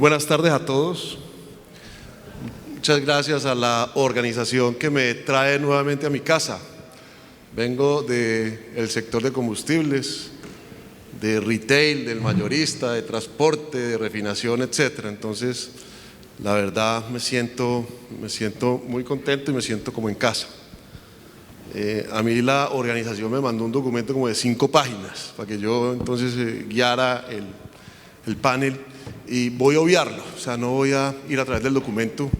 buenas tardes a todos. Muchas gracias a la organización que me trae nuevamente a mi casa. Vengo del sector de combustibles, de retail, del mayorista, de transporte, de refinación, etcétera. Entonces, la verdad me siento muy contento y me siento como en casa. A mí la organización me mandó un documento como de 5 páginas para que yo entonces guiara el panel, y voy a obviarlo, o sea, no voy a ir a través del documento.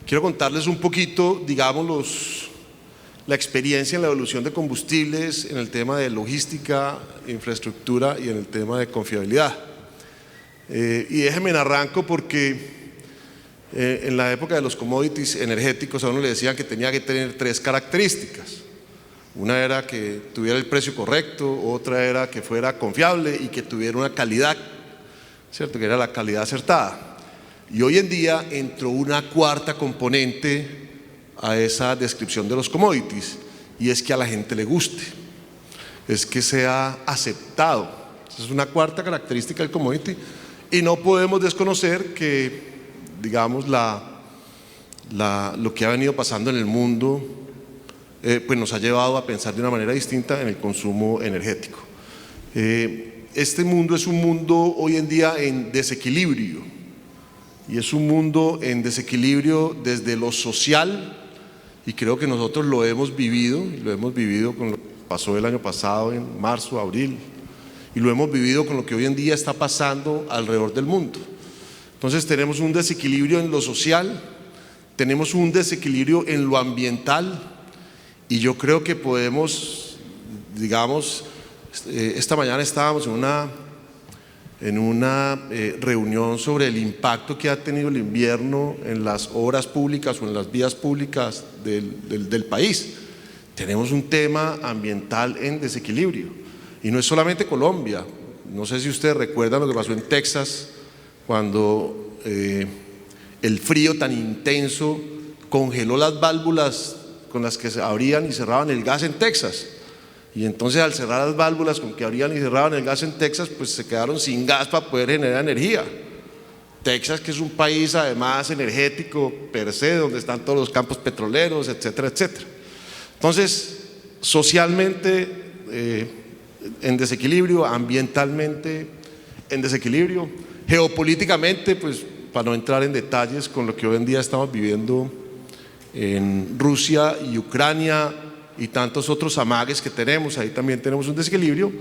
Quiero contarles un poquito, digamos, la experiencia en la evolución de combustibles, en el tema de logística, infraestructura y en el tema de confiabilidad. Y déjenme arranco porque en la época de los commodities energéticos a uno le decían que tenía que tener 3 características. Una era que tuviera el precio correcto, otra era que fuera confiable y que tuviera una calidad, ¿cierto? Que era la calidad acertada. Y hoy en día entró una 4ª componente a esa descripción de los commodities, y es que a la gente le guste, es que sea aceptado. Esa es una 4ª característica del commodity, y no podemos desconocer que, digamos, lo que ha venido pasando en el mundo pues nos ha llevado a pensar de una manera distinta en el consumo energético. Este mundo es un mundo hoy en día en desequilibrio, y es un mundo en desequilibrio desde lo social, y creo que nosotros lo hemos vivido, y lo hemos vivido con lo que pasó el año pasado en marzo, abril, y lo hemos vivido con lo que hoy en día está pasando alrededor del mundo. Entonces tenemos un desequilibrio en lo social, tenemos un desequilibrio en lo ambiental, y yo creo que podemos, digamos, esta mañana estábamos en una reunión sobre el impacto que ha tenido el invierno en las obras públicas o en las vías públicas del país. Tenemos un tema ambiental en desequilibrio, y no es solamente Colombia. No sé si ustedes recuerdan lo que pasó en Texas cuando el frío tan intenso congeló las válvulas con las que se abrían y cerraban el gas en Texas, y entonces al cerrar las válvulas con que abrían y cerraban el gas en Texas, pues se quedaron sin gas para poder generar energía. Texas, que es un país además energético per se, donde están todos los campos petroleros, etcétera, etcétera. Entonces, socialmente en desequilibrio, ambientalmente en desequilibrio, geopolíticamente, pues para no entrar en detalles con lo que hoy en día estamos viviendo en Rusia y Ucrania y tantos otros amagues que tenemos, ahí también tenemos un desequilibrio.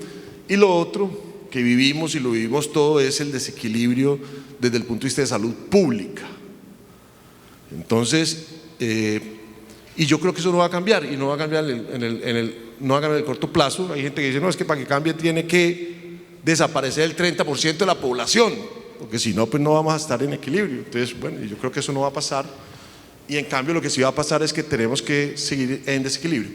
Y lo otro que vivimos, y lo vivimos todo, es el desequilibrio desde el punto de vista de salud pública. Entonces, y yo creo que eso no va a cambiar, y no va a cambiar no va a cambiar en el corto plazo. Hay gente que dice, no, es que para que cambie tiene que desaparecer el 30% de la población, porque si no, pues no vamos a estar en equilibrio. Entonces, bueno, yo creo que eso no va a pasar. Y en cambio lo que sí va a pasar es que tenemos que seguir en desequilibrio.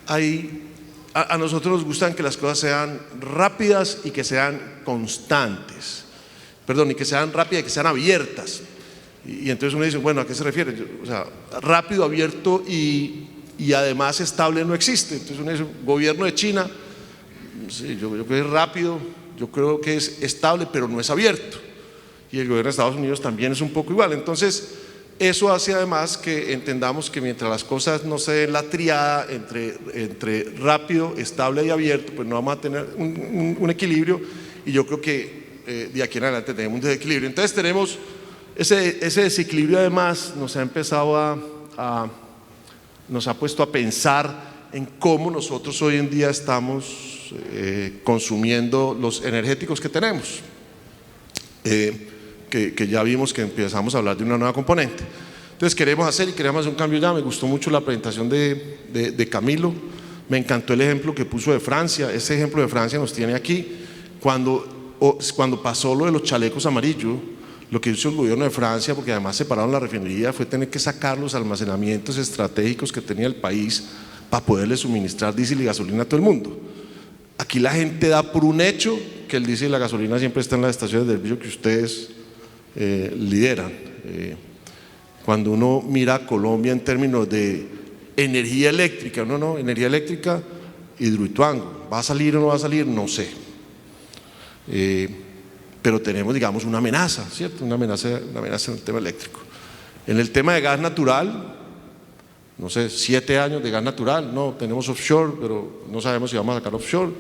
A nosotros nos gustan que las cosas sean rápidas y que sean constantes, y que sean rápidas y que sean abiertas. Y entonces uno dice, bueno, ¿a qué se refiere? O sea, rápido, abierto y además estable no existe. Entonces uno dice, gobierno de China, sí, yo creo que es rápido, yo creo que es estable, pero no es abierto. Y el gobierno de Estados Unidos también es un poco igual. Entonces, eso hace además que entendamos que mientras las cosas no se den la triada entre rápido, estable y abierto, pues no vamos a tener un equilibrio, y yo creo que de aquí en adelante tenemos un desequilibrio. Entonces tenemos ese desequilibrio. Además nos ha puesto a pensar en cómo nosotros hoy en día estamos consumiendo los energéticos que tenemos. Que ya vimos que empezamos a hablar de una nueva componente. Entonces queremos hacer un cambio ya. Me gustó mucho la presentación de Camilo, me encantó el ejemplo que puso de Francia. Ese ejemplo de Francia nos tiene aquí. Cuando pasó lo de los chalecos amarillos, lo que hizo el gobierno de Francia, porque además separaron la refinería, fue tener que sacar los almacenamientos estratégicos que tenía el país para poderle suministrar diésel y gasolina a todo el mundo. Aquí la gente da por un hecho que el diésel y la gasolina siempre están en las estaciones de servicio que ustedes lideran. Cuando uno mira a Colombia en términos de energía eléctrica, energía eléctrica, Hidroituango, ¿va a salir o no va a salir? No sé. pero tenemos, digamos, una amenaza, ¿cierto? Una amenaza en el tema eléctrico. En el tema de gas natural, no sé, 7 años de gas natural, no, tenemos offshore, pero no sabemos si vamos a sacar offshore.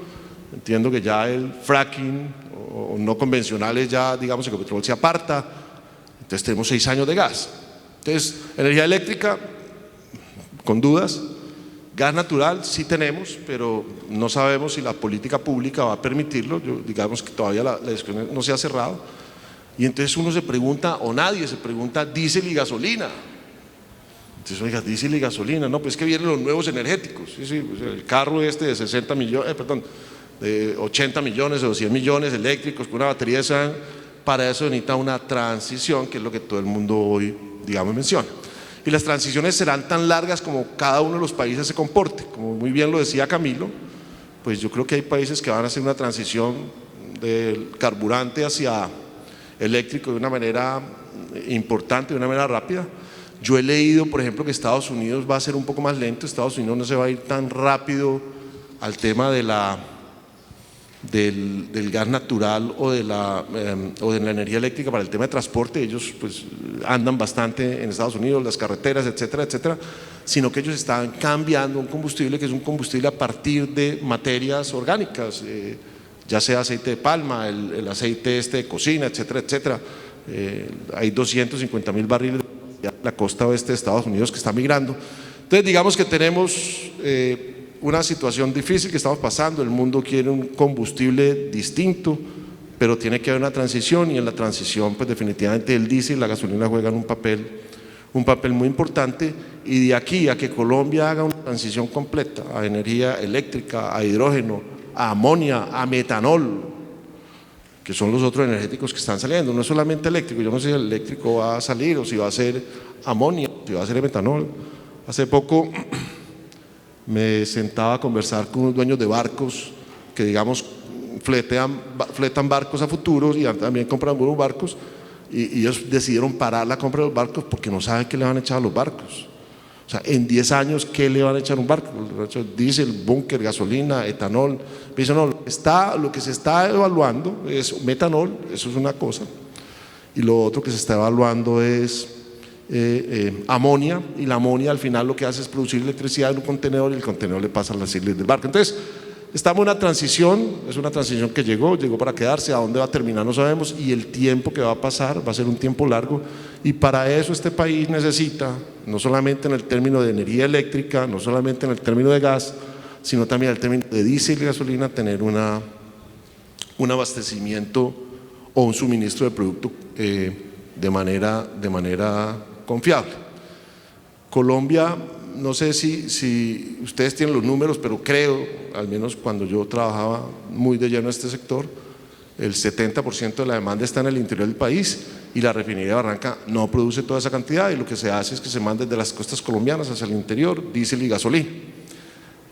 Entiendo que ya el fracking o no convencionales ya, digamos, Ecopetrol se aparta, entonces tenemos 6 años de gas. Entonces, energía eléctrica, con dudas. Gas natural sí tenemos, pero no sabemos si la política pública va a permitirlo. Digamos que todavía la discusión no se ha cerrado. Y entonces uno se pregunta, o nadie se pregunta, diésel y gasolina. Entonces, oiga, diésel y gasolina, no, pues que vienen los nuevos energéticos. Sí, pues el carro este de 60 millones, de 80 millones o 100 millones eléctricos con una batería de SAN, para eso necesita una transición, que es lo que todo el mundo hoy, digamos, menciona. Y las transiciones serán tan largas como cada uno de los países se comporte. Como muy bien lo decía Camilo, pues yo creo que hay países que van a hacer una transición del carburante hacia eléctrico de una manera importante, de una manera rápida. Yo he leído, por ejemplo, que Estados Unidos va a ser un poco más lento. Estados Unidos no se va a ir tan rápido al tema de del gas natural o de la energía eléctrica para el tema de transporte. Ellos pues andan bastante en Estados Unidos, las carreteras, etcétera, etcétera, sino que ellos están cambiando un combustible que es un combustible a partir de materias orgánicas, ya sea aceite de palma, el aceite de cocina, etcétera, etcétera. Hay 250.000 barriles de la costa oeste de Estados Unidos que están migrando. Entonces digamos que tenemos una situación difícil que estamos pasando. El mundo quiere un combustible distinto, pero tiene que haber una transición, y en la transición pues definitivamente el diésel y la gasolina juegan un papel muy importante. Y de aquí a que Colombia haga una transición completa a energía eléctrica, a hidrógeno, a amonia, a metanol, que son los otros energéticos que están saliendo, no es solamente eléctrico. Yo no sé si el eléctrico va a salir o si va a ser amonia, si va a ser metanol. Hace poco me sentaba a conversar con unos dueños de barcos que, digamos, fletan barcos a futuros y también compran buenos barcos, y ellos decidieron parar la compra de los barcos porque no saben qué le van a echar a los barcos. O sea, en 10 años, ¿qué le van a echar a un barco? Diésel, búnker, gasolina, etanol. Me dicen, no, lo que se está evaluando es metanol, eso es una cosa, y lo otro que se está evaluando es amonia, y la amonia al final lo que hace es producir electricidad en un contenedor, y el contenedor le pasa a las siglas del barco. Entonces estamos en una transición, es una transición que llegó para quedarse. A dónde va a terminar no sabemos, y el tiempo que va a pasar va a ser un tiempo largo, y para eso este país necesita, no solamente en el término de energía eléctrica, no solamente en el término de gas, sino también en el término de diésel y gasolina, tener un abastecimiento o un suministro de producto de manera confiable. Colombia, no sé si ustedes tienen los números, pero creo, al menos cuando yo trabajaba muy de lleno en este sector, el 70% de la demanda está en el interior del país, y la refinería de Barranca no produce toda esa cantidad, y lo que se hace es que se manda desde las costas colombianas hacia el interior diésel y gasolina.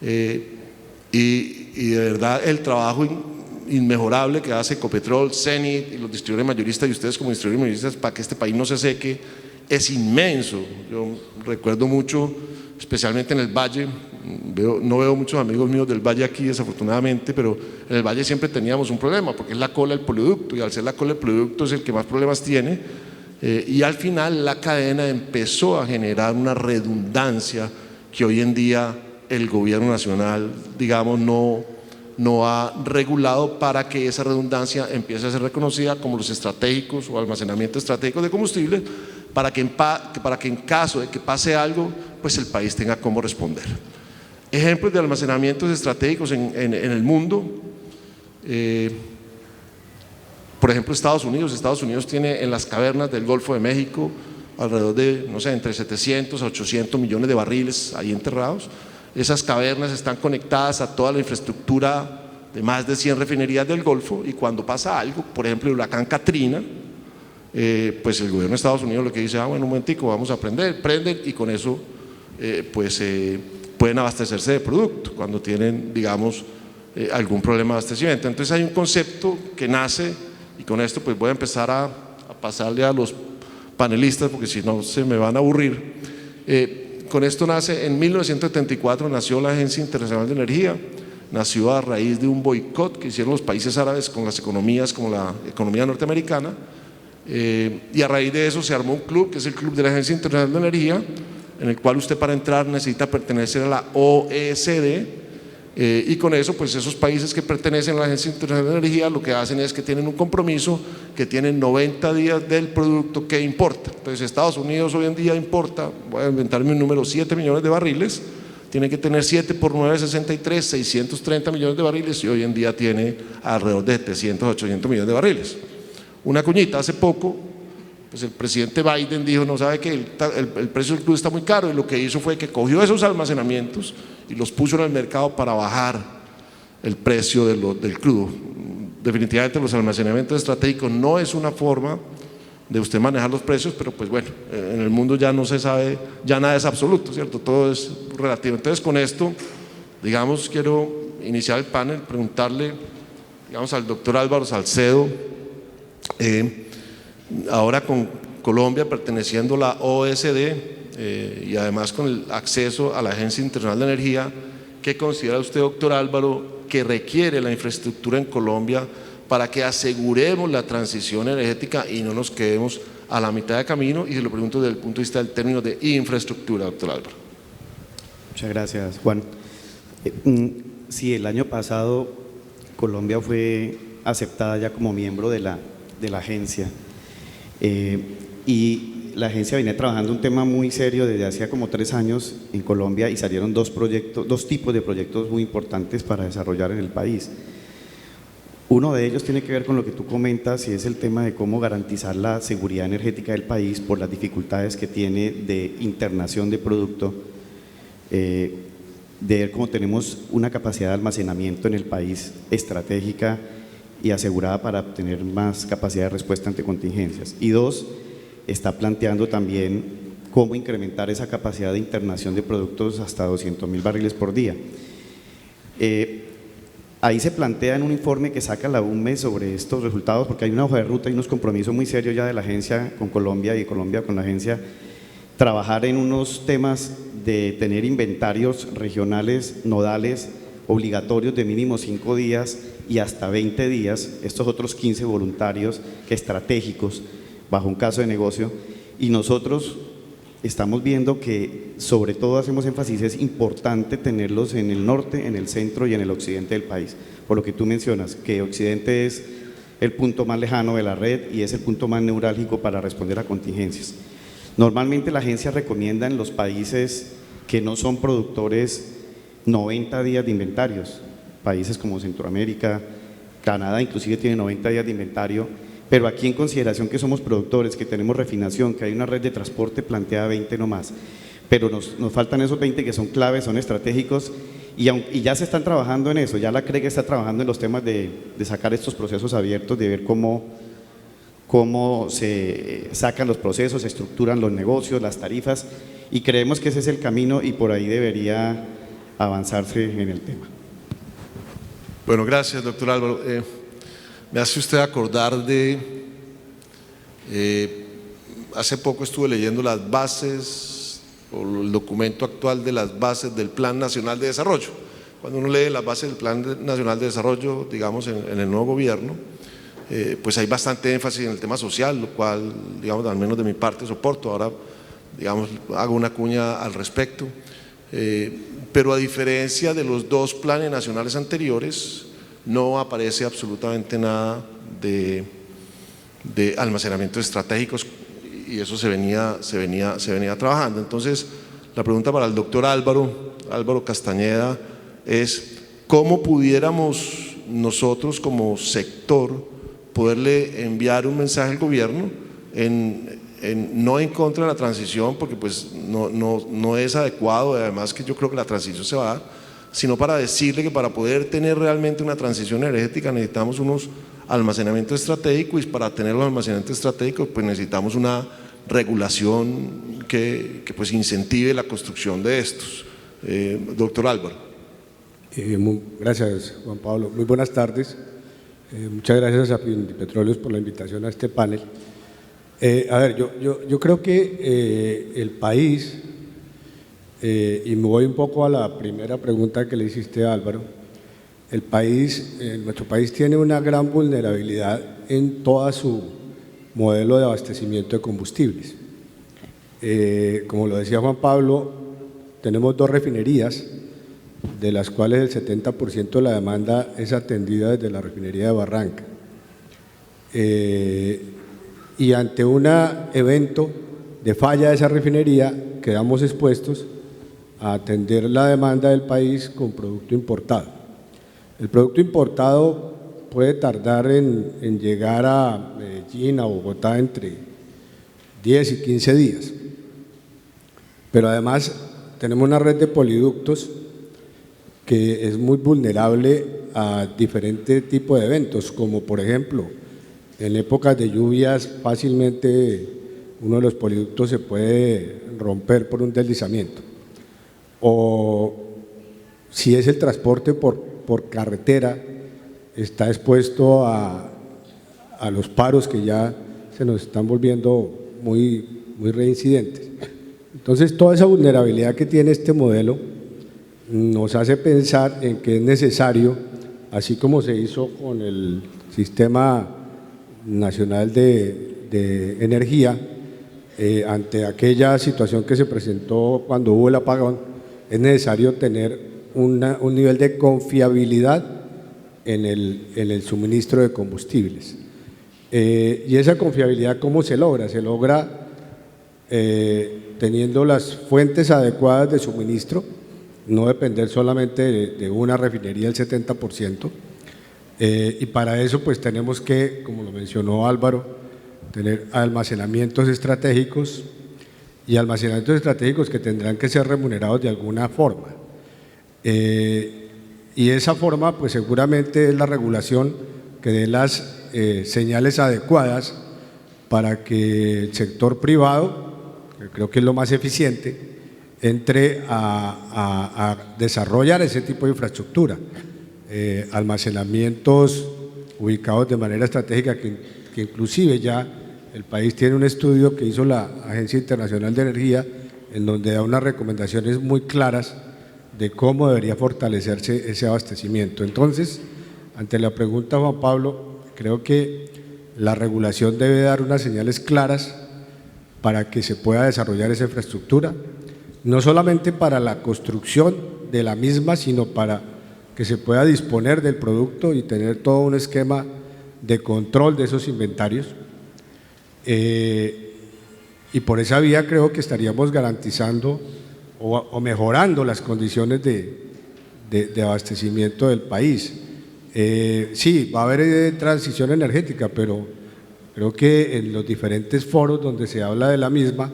Y de verdad el trabajo inmejorable que hace Ecopetrol, Cenit y los distribuidores mayoristas, y ustedes como distribuidores mayoristas, para que este país no se seque, es inmenso. Yo recuerdo mucho, especialmente en el Valle, no veo muchos amigos míos del Valle aquí desafortunadamente, pero en el Valle siempre teníamos un problema, porque es la cola del poliducto, y al ser la cola del poliducto es el que más problemas tiene, y al final la cadena empezó a generar una redundancia que hoy en día el gobierno nacional, digamos, no ha regulado, para que esa redundancia empiece a ser reconocida como los estratégicos o almacenamiento estratégicos de combustible, para que en caso de que pase algo, pues el país tenga cómo responder. Ejemplos de almacenamientos estratégicos en el mundo, por ejemplo Estados Unidos tiene en las cavernas del Golfo de México alrededor de, no sé, entre 700 a 800 millones de barriles ahí enterrados. Esas cavernas están conectadas a toda la infraestructura de más de 100 refinerías del Golfo, y cuando pasa algo, por ejemplo el huracán Katrina, pues el gobierno de Estados Unidos lo que dice, bueno, un momentico, vamos a prenden, y con eso pueden abastecerse de producto cuando tienen, digamos, algún problema de abastecimiento. Entonces hay un concepto que nace, y con esto pues voy a empezar a pasarle a los panelistas, porque si no se me van a aburrir. Con esto nace, en 1974 nació la Agencia Internacional de Energía, nació a raíz de un boicot que hicieron los países árabes con las economías como la economía norteamericana, y a raíz de eso se armó un club que es el Club de la Agencia Internacional de Energía, en el cual usted para entrar necesita pertenecer a la OECD, y con eso pues esos países que pertenecen a la Agencia Internacional de Energía lo que hacen es que tienen un compromiso que tienen 90 días del producto que importa. Entonces Estados Unidos hoy en día importa, voy a inventarme un número, 7 millones de barriles, tiene que tener 7 por 9, 63, 630 millones de barriles, y hoy en día tiene alrededor de 700, 800 millones de barriles. Una cuñita, hace poco pues el presidente Biden dijo, no sabe que el precio del crudo está muy caro, y lo que hizo fue que cogió esos almacenamientos y los puso en el mercado para bajar el precio del crudo. Definitivamente los almacenamientos estratégicos no es una forma de usted manejar los precios, pero pues bueno, en el mundo ya no se sabe, ya nada es absoluto, ¿cierto? Todo es relativo. Entonces con esto, digamos, quiero iniciar el panel, preguntarle, digamos, al doctor Álvaro Salcedo, ahora con Colombia perteneciendo a la OECD, y además con el acceso a la Agencia Internacional de Energía, ¿qué considera usted, doctor Álvaro, que requiere la infraestructura en Colombia para que aseguremos la transición energética y no nos quedemos a la mitad de camino? Y se lo pregunto desde el punto de vista del término de infraestructura, doctor Álvaro. Muchas gracias, Juan. Sí, el año pasado Colombia fue aceptada ya como miembro de la agencia, y la agencia venía trabajando un tema muy serio desde hacía como 3 años en Colombia, y salieron dos tipos de proyectos muy importantes para desarrollar en el país. Uno de ellos tiene que ver con lo que tú comentas, y es el tema de cómo garantizar la seguridad energética del país por las dificultades que tiene de internación de producto, de ver cómo tenemos una capacidad de almacenamiento en el país estratégica y asegurada para obtener más capacidad de respuesta ante contingencias. Y dos, está planteando también cómo incrementar esa capacidad de internación de productos hasta 200.000 barriles por día. Ahí se plantea en un informe que saca la UNME sobre estos resultados, porque hay una hoja de ruta y unos compromisos muy serios ya de la agencia con Colombia y Colombia con la agencia, trabajar en unos temas de tener inventarios regionales, nodales, obligatorios de mínimo 5 días y hasta 20 días, estos otros 15 voluntarios que estratégicos bajo un caso de negocio. Y nosotros estamos viendo que sobre todo hacemos énfasis, es importante tenerlos en el norte, en el centro y en el occidente del país, por lo que tú mencionas, que occidente es el punto más lejano de la red y es el punto más neurálgico para responder a contingencias. Normalmente la agencia recomienda en los países que no son productores 90 días de inventarios, países como Centroamérica, Canadá inclusive tiene 90 días de inventario, pero aquí en consideración que somos productores, que tenemos refinación, que hay una red de transporte planteada 20 no más, pero nos faltan esos 20 que son claves, son estratégicos, y ya se están trabajando en eso, ya la CREG está trabajando en los temas de sacar estos procesos abiertos, de ver cómo se sacan los procesos, se estructuran los negocios, las tarifas, y creemos que ese es el camino y por ahí debería avanzarse en el tema. Bueno, gracias, doctor Álvaro. Me hace usted acordar de, hace poco estuve leyendo las bases o el documento actual de las bases del Plan Nacional de Desarrollo. Cuando uno lee las bases del Plan Nacional de Desarrollo, digamos, en el nuevo gobierno, pues hay bastante énfasis en el tema social, lo cual, digamos, al menos de mi parte soporto. Ahora, digamos, hago una cuña al respecto. Pero a diferencia de los 2 planes nacionales anteriores, no aparece absolutamente nada de almacenamientos estratégicos, y eso se venía trabajando. Entonces, la pregunta para el doctor Álvaro Castañeda es: ¿cómo pudiéramos nosotros como sector poderle enviar un mensaje al gobierno no en contra de la transición, porque pues no es adecuado, además que yo creo que la transición se va a dar, sino para decirle que para poder tener realmente una transición energética necesitamos unos almacenamientos estratégicos, y para tener los almacenamientos estratégicos pues necesitamos una regulación que pues incentive la construcción de estos. Doctor Álvaro. Gracias, Juan Pablo. Muy buenas tardes. Muchas gracias a Petróleos por la invitación a este panel. A ver, yo creo que el país, y me voy un poco a la primera pregunta que le hiciste a Álvaro, nuestro país tiene una gran vulnerabilidad en todo su modelo de abastecimiento de combustibles. Como lo decía Juan Pablo, tenemos 2 refinerías, de las cuales el 70% de la demanda es atendida desde la refinería de Barranca. Y ante un evento de falla de esa refinería, quedamos expuestos a atender la demanda del país con producto importado. El producto importado puede tardar en llegar a Medellín, a Bogotá, entre 10 y 15 días. Pero además tenemos una red de poliductos que es muy vulnerable a diferentes tipos de eventos, como por ejemplo, en épocas de lluvias fácilmente uno de los poliductos se puede romper por un deslizamiento. O si es el transporte por carretera, está expuesto a los paros que ya se nos están volviendo muy reincidentes. Entonces, toda esa vulnerabilidad que tiene este modelo nos hace pensar en que es necesario, así como se hizo con el Sistema Nacional de Energía, ante aquella situación que se presentó cuando hubo el apagón, es necesario tener un nivel de confiabilidad en el suministro de combustibles. Y esa confiabilidad, ¿cómo se logra? Se logra teniendo las fuentes adecuadas de suministro, no depender solamente de una refinería del 70%, y para eso pues tenemos que, como lo mencionó Álvaro, tener almacenamientos estratégicos y almacenamientos estratégicos que tendrán que ser remunerados de alguna forma. Y esa forma pues seguramente es la regulación que dé las señales adecuadas para que el sector privado, que creo que es lo más eficiente, entre a desarrollar ese tipo de infraestructura, almacenamientos ubicados de manera estratégica que inclusive ya el país tiene un estudio que hizo la Agencia Internacional de Energía en donde da unas recomendaciones muy claras de cómo debería fortalecerse ese abastecimiento. Entonces, ante la pregunta, Juan Pablo, creo que la regulación debe dar unas señales claras para que se pueda desarrollar esa infraestructura, no solamente para la construcción de la misma, sino para que se pueda disponer del producto y tener todo un esquema de control de esos inventarios. Y por esa vía creo que estaríamos garantizando o mejorando las condiciones de abastecimiento del país. Sí, va a haber transición energética, pero creo que en los diferentes foros donde se habla de la misma,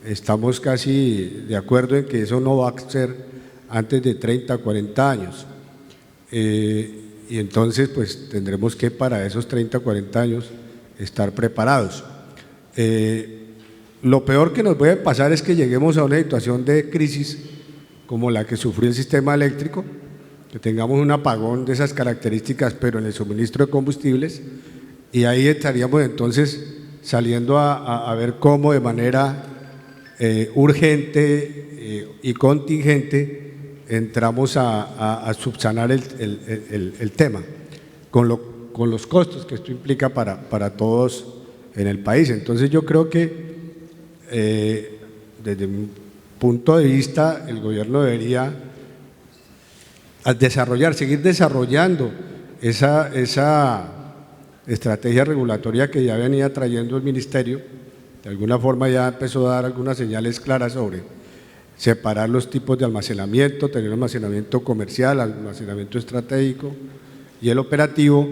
estamos casi de acuerdo en que eso no va a ser antes de 30, 40 años. Y entonces pues tendremos que para esos 30, 40 años estar preparados. Lo peor que nos puede pasar es que lleguemos a una situación de crisis como la que sufrió el sistema eléctrico, que tengamos un apagón de esas características, pero en el suministro de combustibles, y ahí estaríamos entonces saliendo a ver cómo de manera urgente y contingente entramos a subsanar el tema, con los costos que esto implica para todos en el país. Entonces yo creo que desde mi punto de vista el gobierno debería seguir desarrollando esa estrategia regulatoria que ya venía trayendo el ministerio. De alguna forma ya empezó a dar algunas señales claras sobre separar los tipos de almacenamiento, tener almacenamiento comercial, almacenamiento estratégico y el operativo,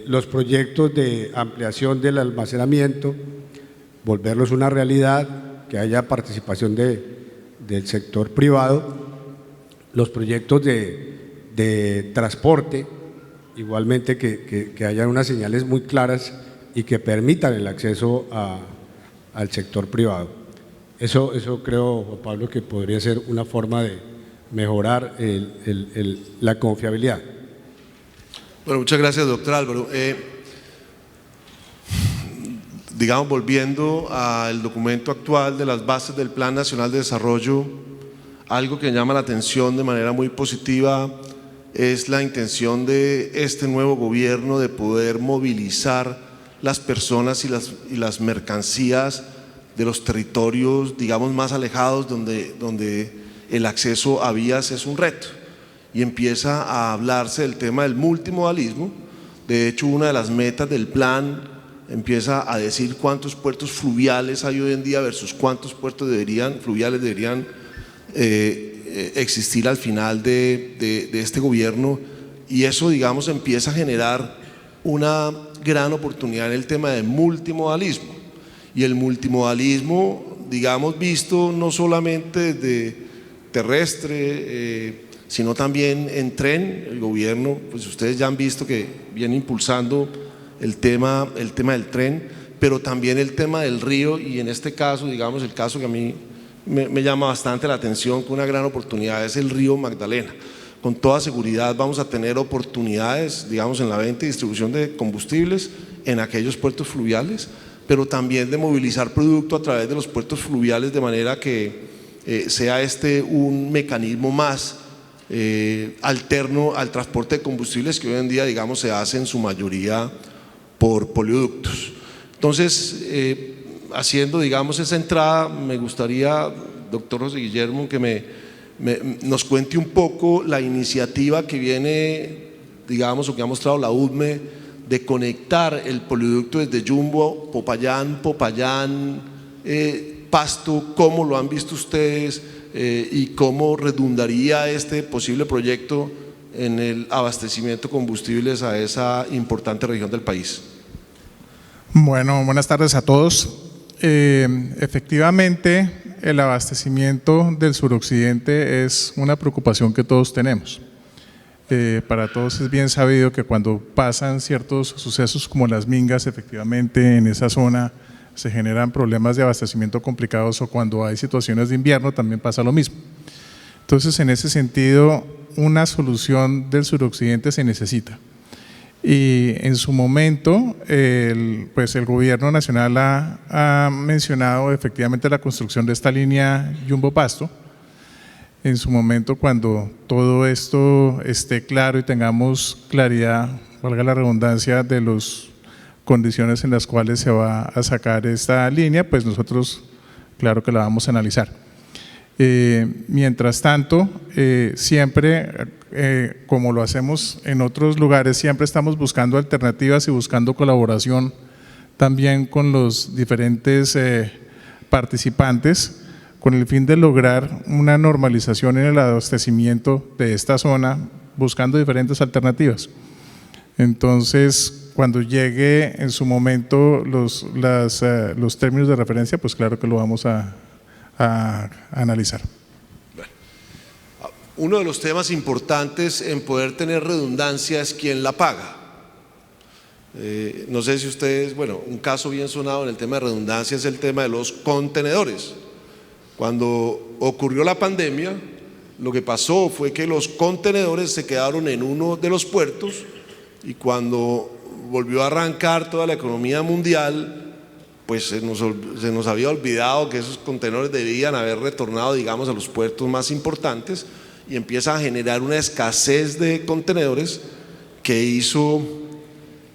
los proyectos de ampliación del almacenamiento, volverlos una realidad, que haya participación del sector privado, los proyectos de transporte, igualmente que hayan unas señales muy claras y que permitan el acceso al sector privado. Eso creo, Juan Pablo, que podría ser una forma de mejorar la confiabilidad. Bueno, muchas gracias, doctor Álvaro. Digamos, volviendo al documento actual de las bases del Plan Nacional de Desarrollo, algo que llama la atención de manera muy positiva es la intención de este nuevo gobierno de poder movilizar las personas y las mercancías de los territorios, digamos, más alejados, donde el acceso a vías es un reto, y empieza a hablarse del tema del multimodalismo. De hecho, una de las metas del plan empieza a decir cuántos puertos fluviales hay hoy en día versus cuántos puertos fluviales deberían existir al final de este gobierno, y eso, digamos, empieza a generar una gran oportunidad en el tema de multimodalismo. Y el multimodalismo, digamos, visto no solamente desde terrestre, sino también en tren. El gobierno, pues ustedes ya han visto que viene impulsando el tema del tren, pero también el tema del río, y en este caso, digamos, el caso que a mí me llama bastante la atención, que una gran oportunidad es el río Magdalena. Con toda seguridad vamos a tener oportunidades, digamos, en la venta y distribución de combustibles en aquellos puertos fluviales, pero también de movilizar producto a través de los puertos fluviales, de manera que sea un mecanismo más alterno al transporte de combustibles, que hoy en día, digamos, se hace en su mayoría por oleoductos. Entonces, haciendo, digamos, esa entrada, me gustaría, doctor José Guillermo, que nos cuente un poco la iniciativa que viene, digamos, o que ha mostrado la UDME, de conectar el poliducto desde Jumbo, Popayán, Pasto. ¿Cómo lo han visto ustedes y cómo redundaría este posible proyecto en el abastecimiento de combustibles a esa importante región del país? Bueno, buenas tardes a todos. Efectivamente, el abastecimiento del suroccidente es una preocupación que todos tenemos. Para todos es bien sabido que cuando pasan ciertos sucesos como las mingas, efectivamente en esa zona se generan problemas de abastecimiento complicados, o cuando hay situaciones de invierno también pasa lo mismo. Entonces, en ese sentido, una solución del suroccidente se necesita. Y en su momento, el gobierno nacional ha mencionado efectivamente la construcción de esta línea Jumbo-Pasto. En su momento, cuando todo esto esté claro y tengamos claridad, valga la redundancia, de las condiciones en las cuales se va a sacar esta línea, pues nosotros claro que la vamos a analizar. Mientras tanto, siempre, como lo hacemos en otros lugares, siempre estamos buscando alternativas y buscando colaboración también con los diferentes participantes, con el fin de lograr una normalización en el abastecimiento de esta zona, buscando diferentes alternativas. Entonces, cuando llegue en su momento los términos de referencia, pues claro que lo vamos a analizar. Bueno, uno de los temas importantes en poder tener redundancia es quién la paga. No sé si ustedes, bueno, un caso bien sonado en el tema de redundancia es el tema de los contenedores. Cuando ocurrió la pandemia, lo que pasó fue que los contenedores se quedaron en uno de los puertos, y cuando volvió a arrancar toda la economía mundial, pues se nos había olvidado que esos contenedores debían haber retornado, digamos, a los puertos más importantes, y empieza a generar una escasez de contenedores que hizo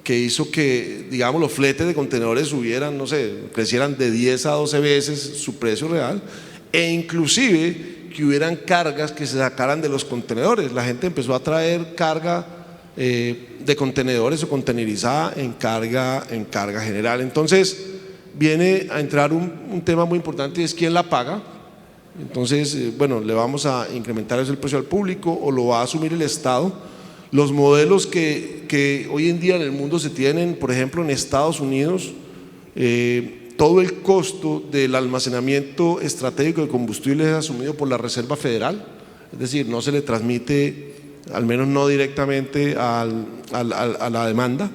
que, digamos, los fletes de contenedores subieran, no sé, crecieran de 10 a 12 veces su precio real, e inclusive que hubieran cargas que se sacaran de los contenedores. La gente empezó a traer carga de contenedores o contenerizada en carga general. Entonces viene a entrar un tema muy importante, y es quién la paga. Entonces, bueno, le vamos a incrementar el precio al público o lo va a asumir el Estado. Los modelos que hoy en día en el mundo se tienen, por ejemplo en Estados Unidos, todo el costo del almacenamiento estratégico de combustible es asumido por la Reserva Federal, es decir, no se le transmite, al menos no directamente a la demanda.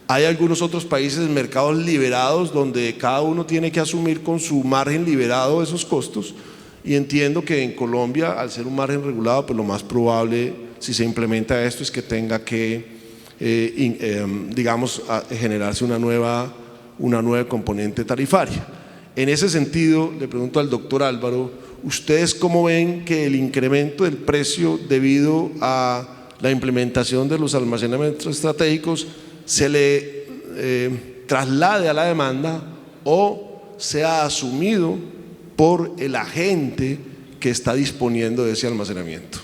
Hay algunos otros países, mercados liberados, donde cada uno tiene que asumir con su margen liberado esos costos, y entiendo que en Colombia, al ser un margen regulado, pues lo más probable, si se implementa esto, es que tenga que, digamos, generarse una nueva componente tarifaria. En ese sentido, le pregunto al doctor Álvaro, ¿ustedes cómo ven que el incremento del precio debido a la implementación de los almacenamientos estratégicos se le traslade a la demanda o sea asumido por el agente que está disponiendo de ese almacenamiento.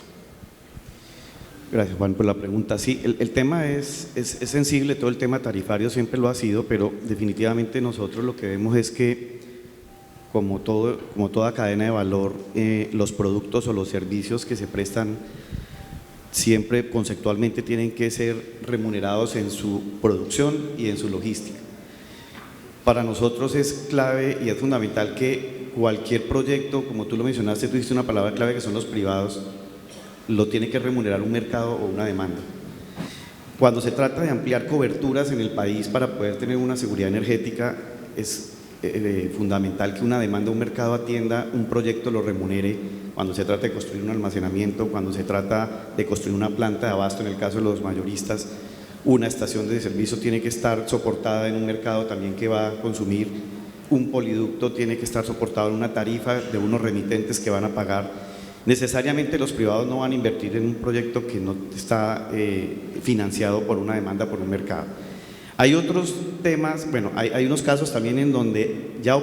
Gracias, Juan, por la pregunta. Sí, el tema es sensible, todo el tema tarifario siempre lo ha sido, pero definitivamente nosotros lo que vemos es que como toda cadena de valor, los productos o los servicios que se prestan siempre conceptualmente tienen que ser remunerados en su producción y en su logística. Para nosotros es clave y es fundamental que cualquier proyecto, como tú lo mencionaste, tú dijiste una palabra clave que son los privados, lo tiene que remunerar un mercado o una demanda. Cuando se trata de ampliar coberturas en el país para poder tener una seguridad energética, es fundamental que una demanda, un mercado atienda, un proyecto lo remunere. Cuando se trata de construir un almacenamiento, cuando se trata de construir una planta de abasto, en el caso de los mayoristas, una estación de servicio tiene que estar soportada en un mercado también que va a consumir, un poliducto tiene que estar soportado en una tarifa de unos remitentes que van a pagar. Necesariamente los privados no van a invertir en un proyecto que no está financiado por una demanda, por un mercado. Hay otros temas, bueno, hay unos casos también en donde ya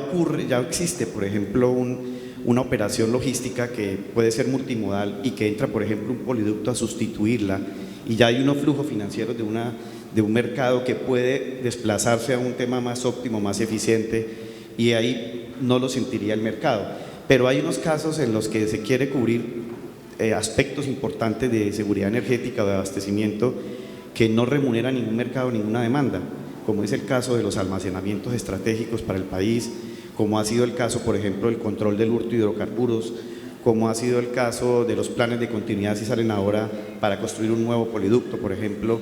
existe, por ejemplo, una operación logística que puede ser multimodal y que entra, por ejemplo, un poliducto a sustituirla y ya hay unos flujos financieros de un mercado que puede desplazarse a un tema más óptimo, más eficiente, y ahí no lo sentiría el mercado. Pero hay unos casos en los que se quiere cubrir aspectos importantes de seguridad energética o de abastecimiento que no remunera ningún mercado, ninguna demanda, como es el caso de los almacenamientos estratégicos para el país, como ha sido el caso, por ejemplo, del control del hurto de hidrocarburos, como ha sido el caso de los planes de continuidad si salen ahora para construir un nuevo poliducto, por ejemplo,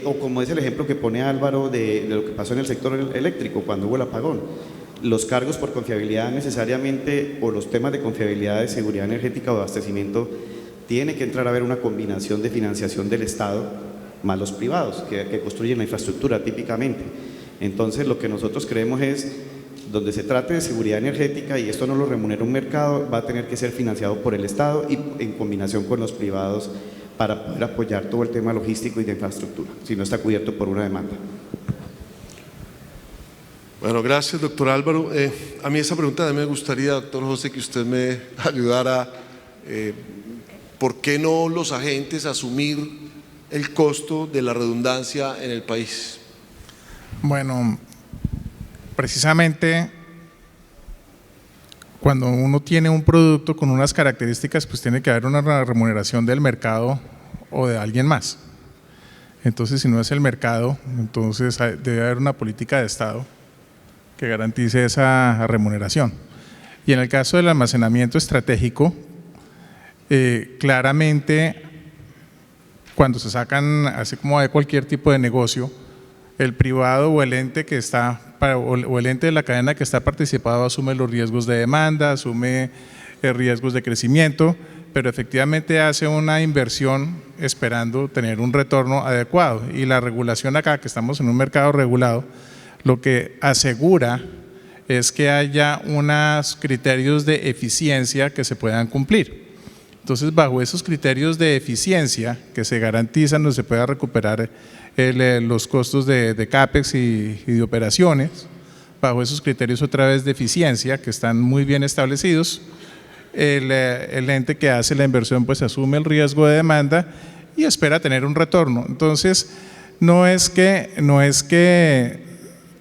o como es el ejemplo que pone Álvaro de lo que pasó en el sector eléctrico cuando hubo el apagón. Los cargos por confiabilidad necesariamente, o los temas de confiabilidad de seguridad energética o de abastecimiento, tiene que entrar a ver una combinación de financiación del Estado más los privados que construyen la infraestructura típicamente. Entonces lo que nosotros creemos es, donde se trate de seguridad energética y esto no lo remunera un mercado, va a tener que ser financiado por el Estado y en combinación con los privados para poder apoyar todo el tema logístico y de infraestructura, si no está cubierto por una demanda. Bueno, gracias, doctor Álvaro. A mí esa pregunta también me gustaría, doctor José, que usted me ayudara. ¿Por qué no los agentes asumir el costo de la redundancia en el país? Bueno, precisamente cuando uno tiene un producto con unas características, pues tiene que haber una remuneración del mercado o de alguien más. Entonces, si no es el mercado, entonces debe haber una política de Estado que garantice esa remuneración. Y en el caso del almacenamiento estratégico, claramente cuando se sacan, así como de cualquier tipo de negocio, el privado o el ente que está, o el ente de la cadena que está participado asume los riesgos de demanda, asume riesgos de crecimiento, pero efectivamente hace una inversión esperando tener un retorno adecuado. Y la regulación acá, que estamos en un mercado regulado, lo que asegura es que haya unos criterios de eficiencia que se puedan cumplir. Entonces, bajo esos criterios de eficiencia que se garantizan, donde se pueda recuperar los costos de CAPEX y de operaciones, bajo esos criterios otra vez de eficiencia que están muy bien establecidos, el ente que hace la inversión pues asume el riesgo de demanda y espera tener un retorno. Entonces, no es que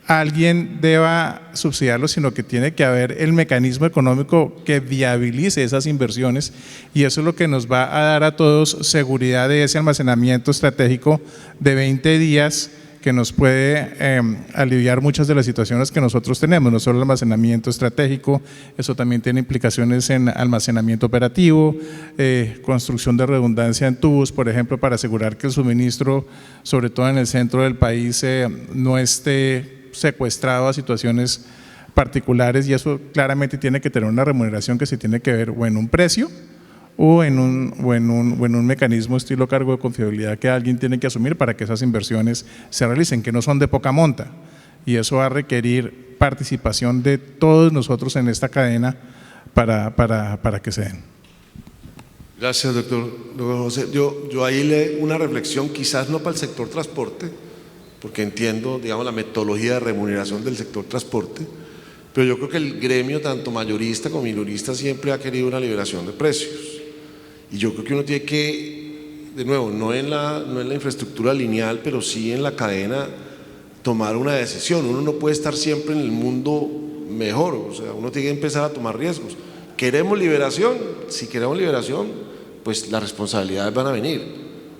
alguien deba subsidiarlo, sino que tiene que haber el mecanismo económico que viabilice esas inversiones, y eso es lo que nos va a dar a todos seguridad de ese almacenamiento estratégico de 20 días que nos puede aliviar muchas de las situaciones que nosotros tenemos, no solo el almacenamiento estratégico, eso también tiene implicaciones en almacenamiento operativo, construcción de redundancia en tubos, por ejemplo, para asegurar que el suministro, sobre todo en el centro del país, no esté secuestrado a situaciones particulares, y eso claramente tiene que tener una remuneración que se tiene que ver o en un precio o en un mecanismo estilo cargo de confiabilidad que alguien tiene que asumir para que esas inversiones se realicen, que no son de poca monta, y eso va a requerir participación de todos nosotros en esta cadena para que se den. Gracias, doctor José. Yo ahí le una reflexión, quizás no para el sector transporte, porque entiendo, digamos, la metodología de remuneración del sector transporte, pero yo creo que el gremio, tanto mayorista como minorista, siempre ha querido una liberación de precios. Y yo creo que uno tiene que, de nuevo, no en la infraestructura lineal, pero sí en la cadena, tomar una decisión. Uno no puede estar siempre en el mundo mejor, o sea, uno tiene que empezar a tomar riesgos. ¿Queremos liberación? Si queremos liberación, pues las responsabilidades van a venir.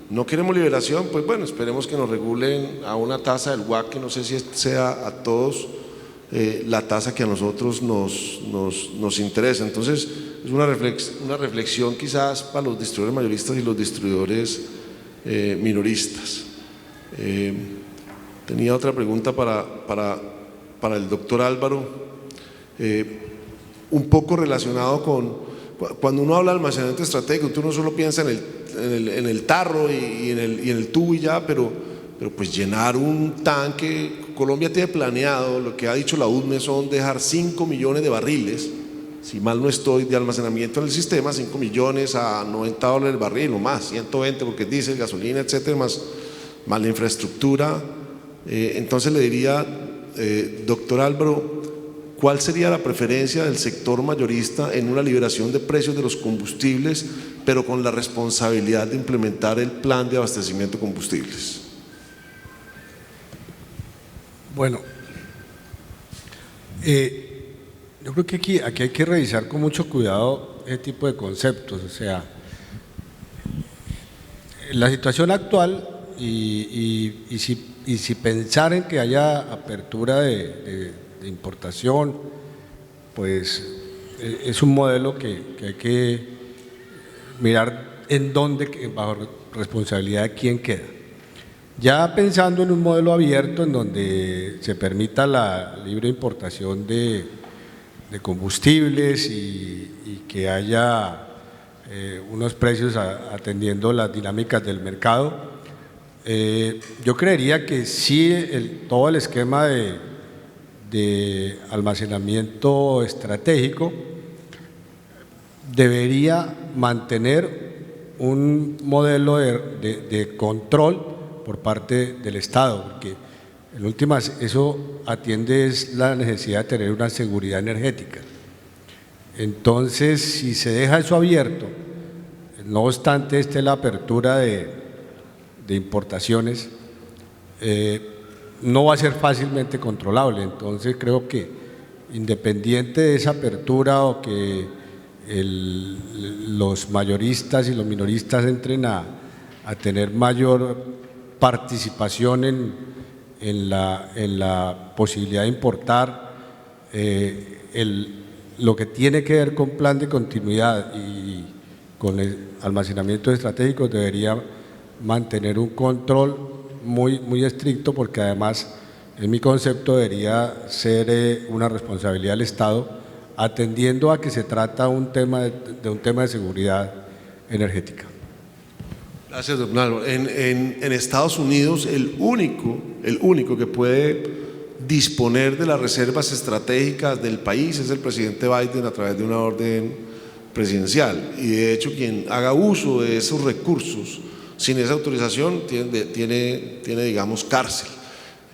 No queremos liberación, pues bueno, esperemos que nos regulen a una tasa del WACC, que no sé si sea a todos la tasa que a nosotros nos interesa. Entonces, es una reflexión quizás para los distribuidores mayoristas y los distribuidores minoristas. Tenía otra pregunta para el doctor Álvaro, un poco relacionado con, cuando uno habla de almacenamiento estratégico, uno solo piensa en el tarro y en el tubo y ya, pero pues llenar un tanque. Colombia tiene planeado, lo que ha dicho la UDME, son dejar 5 millones de barriles, si mal no estoy, de almacenamiento en el sistema, 5 millones a $90 el barril o más, 120 porque es diésel, gasolina, etcétera, más la infraestructura. Entonces le diría, doctor Álvaro, ¿cuál sería la preferencia del sector mayorista en una liberación de precios de los combustibles, pero con la responsabilidad de implementar el plan de abastecimiento de combustibles? Bueno, yo creo que aquí hay que revisar con mucho cuidado ese tipo de conceptos. O sea, la situación actual y si pensar en que haya apertura de importación, pues es un modelo que hay que mirar en dónde, bajo responsabilidad de quién queda. Ya pensando en un modelo abierto en donde se permita la libre importación de combustibles y que haya unos precios atendiendo las dinámicas del mercado, yo creería que sí, todo el esquema de almacenamiento estratégico debería mantener un modelo de control por parte del Estado, porque en últimas eso atiende es la necesidad de tener una seguridad energética. Entonces, si se deja eso abierto, no obstante esté la apertura de importaciones, no va a ser fácilmente controlable. Entonces creo que independiente de esa apertura o que los mayoristas y los minoristas entren a tener mayor participación en la posibilidad de importar, lo que tiene que ver con plan de continuidad y con el almacenamiento estratégico debería mantener un control muy estricto, porque además en mi concepto debería ser una responsabilidad del Estado, atendiendo a que se trata de un tema de seguridad energética. Gracias, don Álvaro. En Estados Unidos el único que puede disponer de las reservas estratégicas del país es el presidente Biden a través de una orden presidencial, y de hecho quien haga uso de esos recursos sin esa autorización tiene digamos, cárcel.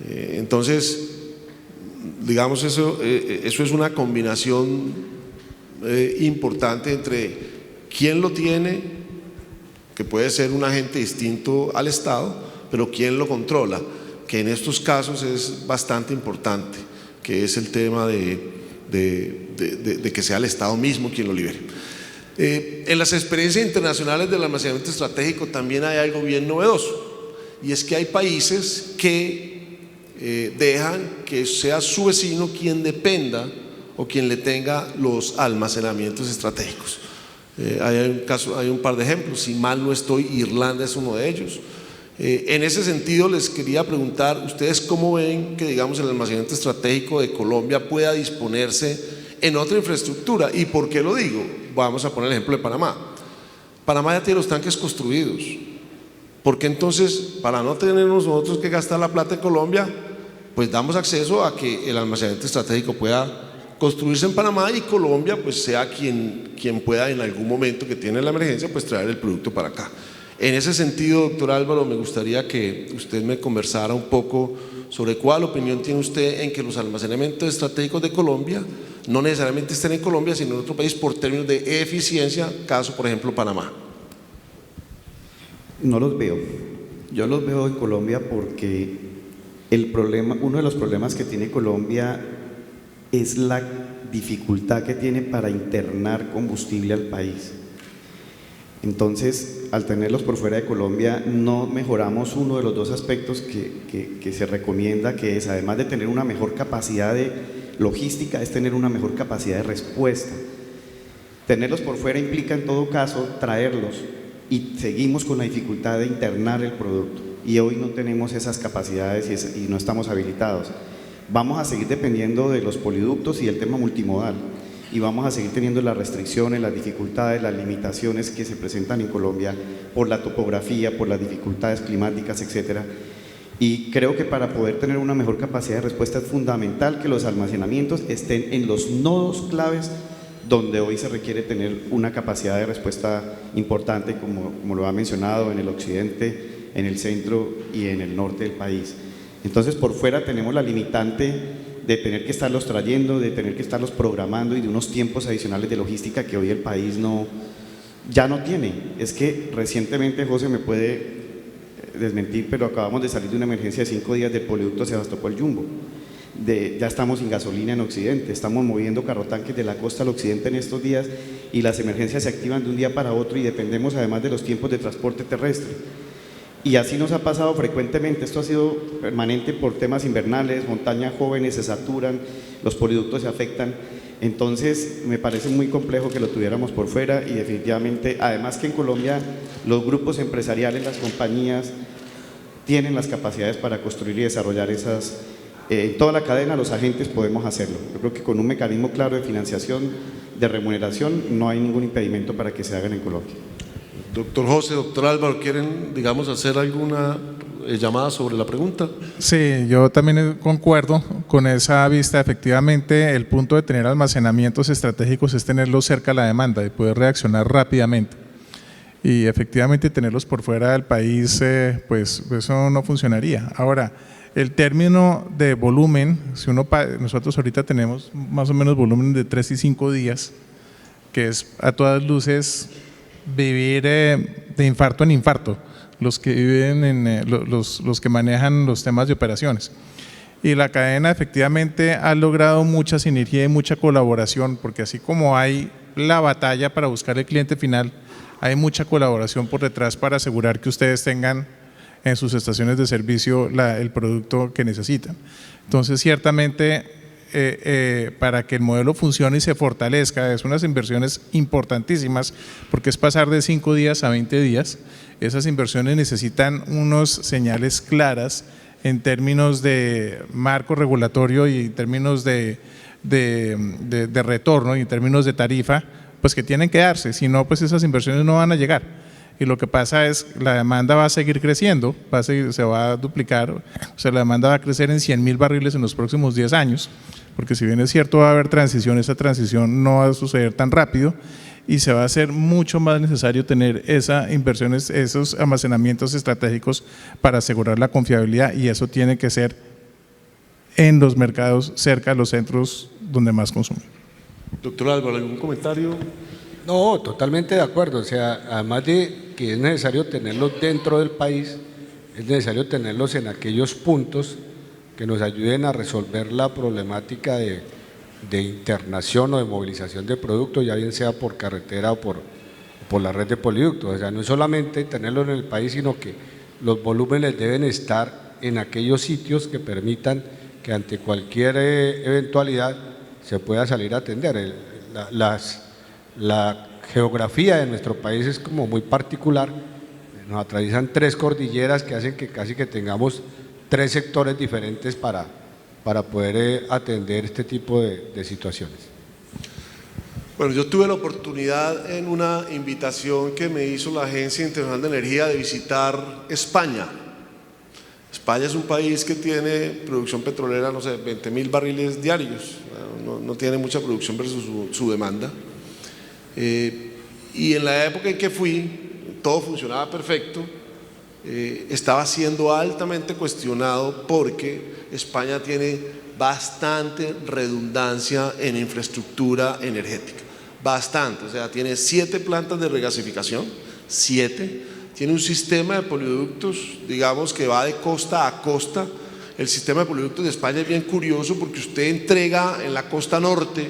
Entonces, digamos, eso es una combinación importante entre quién lo tiene, que puede ser un agente distinto al Estado, pero quién lo controla, que en estos casos es bastante importante, que es el tema de que sea el Estado mismo quien lo libere. En las experiencias internacionales del almacenamiento estratégico también hay algo bien novedoso, y es que hay países que dejan que sea su vecino quien dependa o quien le tenga los almacenamientos estratégicos. Hay un par de ejemplos, si mal no estoy, Irlanda es uno de ellos. En ese sentido les quería preguntar, ¿ustedes cómo ven que, digamos, el almacenamiento estratégico de Colombia pueda disponerse en otra infraestructura? ¿Y por qué lo digo? Vamos a poner el ejemplo de Panamá. Panamá ya tiene los tanques construidos. ¿Por qué entonces, para no tener nosotros que gastar la plata en Colombia, pues damos acceso a que el almacenamiento estratégico pueda construirse en Panamá y Colombia pues sea quien pueda en algún momento que tiene la emergencia pues traer el producto para acá. En ese sentido, doctor Álvaro, me gustaría que usted me conversara un poco sobre cuál opinión tiene usted en que los almacenamientos estratégicos de Colombia no necesariamente estén en Colombia, sino en otro país por términos de eficiencia, caso por ejemplo Panamá. No los veo. Yo los veo en Colombia porque uno de los problemas que tiene Colombia es la dificultad que tiene para internar combustible al país. Entonces, al tenerlos por fuera de Colombia, no mejoramos uno de los dos aspectos que se recomienda, que es, además de tener una mejor capacidad de logística, es tener una mejor capacidad de respuesta. Tenerlos por fuera implica, en todo caso, traerlos, y seguimos con la dificultad de internar el producto. Y hoy no tenemos esas capacidades y no estamos habilitados. Vamos a seguir dependiendo de los poliductos y del tema multimodal, y vamos a seguir teniendo las restricciones, las dificultades, las limitaciones que se presentan en Colombia por la topografía, por las dificultades climáticas, etcétera. Y creo que para poder tener una mejor capacidad de respuesta es fundamental que los almacenamientos estén en los nodos claves donde hoy se requiere tener una capacidad de respuesta importante, como lo ha mencionado, en el occidente, en el centro y en el norte del país. Entonces, por fuera tenemos la limitante de tener que estarlos trayendo, de tener que estarlos programando y de unos tiempos adicionales de logística que hoy el país ya no tiene. Es que recientemente, José me puede desmentir, pero acabamos de salir de una emergencia de 5 días del poliducto Sebastopol-Jumbo. Ya estamos sin gasolina en Occidente, estamos moviendo carrotanques de la costa al occidente en estos días y las emergencias se activan de un día para otro y dependemos además de los tiempos de transporte terrestre. Y así nos ha pasado frecuentemente. Esto ha sido permanente por temas invernales, montañas jóvenes se saturan, los poliductos se afectan. Entonces me parece muy complejo que lo tuviéramos por fuera y definitivamente, además que en Colombia los grupos empresariales, las compañías tienen las capacidades para construir y desarrollar esas. En toda la cadena los agentes podemos hacerlo. Yo creo que con un mecanismo claro de financiación, de remuneración, no hay ningún impedimento para que se hagan en Colombia. Doctor José, doctor Álvaro, ¿quieren, digamos, hacer alguna llamada sobre la pregunta? Sí, yo también concuerdo con esa vista. Efectivamente, el punto de tener almacenamientos estratégicos es tenerlos cerca a la demanda y poder reaccionar rápidamente. Y efectivamente tenerlos por fuera del país, pues eso no funcionaría. Ahora, el término de volumen, nosotros ahorita tenemos más o menos volumen de 3 y 5 días, que es a todas luces vivir de infarto en infarto, los que viven los que manejan los temas de operaciones. Y la cadena efectivamente ha logrado mucha sinergia y mucha colaboración, porque así como hay la batalla para buscar el cliente final, hay mucha colaboración por detrás para asegurar que ustedes tengan en sus estaciones de servicio el producto que necesitan. Entonces, ciertamente, para que el modelo funcione y se fortalezca, es unas inversiones importantísimas, porque es pasar de 5 días a 20 días. Esas inversiones necesitan unos señales claras en términos de marco regulatorio y en términos de retorno y en términos de tarifa, pues que tienen que darse, si no, pues esas inversiones no van a llegar. Y lo que pasa es que la demanda va a seguir creciendo, se va a duplicar, o sea, la demanda va a crecer en 100,000 barriles en los próximos 10 años, porque si bien es cierto va a haber transición, esa transición no va a suceder tan rápido y se va a hacer mucho más necesario tener esas inversiones, esos almacenamientos estratégicos para asegurar la confiabilidad, y eso tiene que ser en los mercados cerca de los centros donde más consumen. Doctor Álvaro, ¿algún comentario? No, totalmente de acuerdo. O sea, además de que es necesario tenerlos dentro del país, es necesario tenerlos en aquellos puntos que nos ayuden a resolver la problemática de internación o de movilización de productos, ya bien sea por carretera o por la red de poliductos. O sea, no es solamente tenerlos en el país, sino que los volúmenes deben estar en aquellos sitios que permitan que ante cualquier eventualidad se pueda salir a atender. La geografía de nuestro país es como muy particular, nos atraviesan 3 cordilleras que hacen que casi que tengamos 3 sectores diferentes para poder atender este tipo de situaciones. Bueno, yo tuve la oportunidad en una invitación que me hizo la Agencia Internacional de Energía de visitar España. España es un país que tiene producción petrolera, no sé, 20,000 barriles diarios, no tiene mucha producción versus su demanda. Y en la época en que fui, todo funcionaba perfecto, estaba siendo altamente cuestionado porque España tiene bastante redundancia en infraestructura energética, bastante, o sea, tiene 7 plantas de regasificación, 7, tiene un sistema de poliductos, digamos, que va de costa a costa. El sistema de poliductos de España es bien curioso porque usted entrega en la costa norte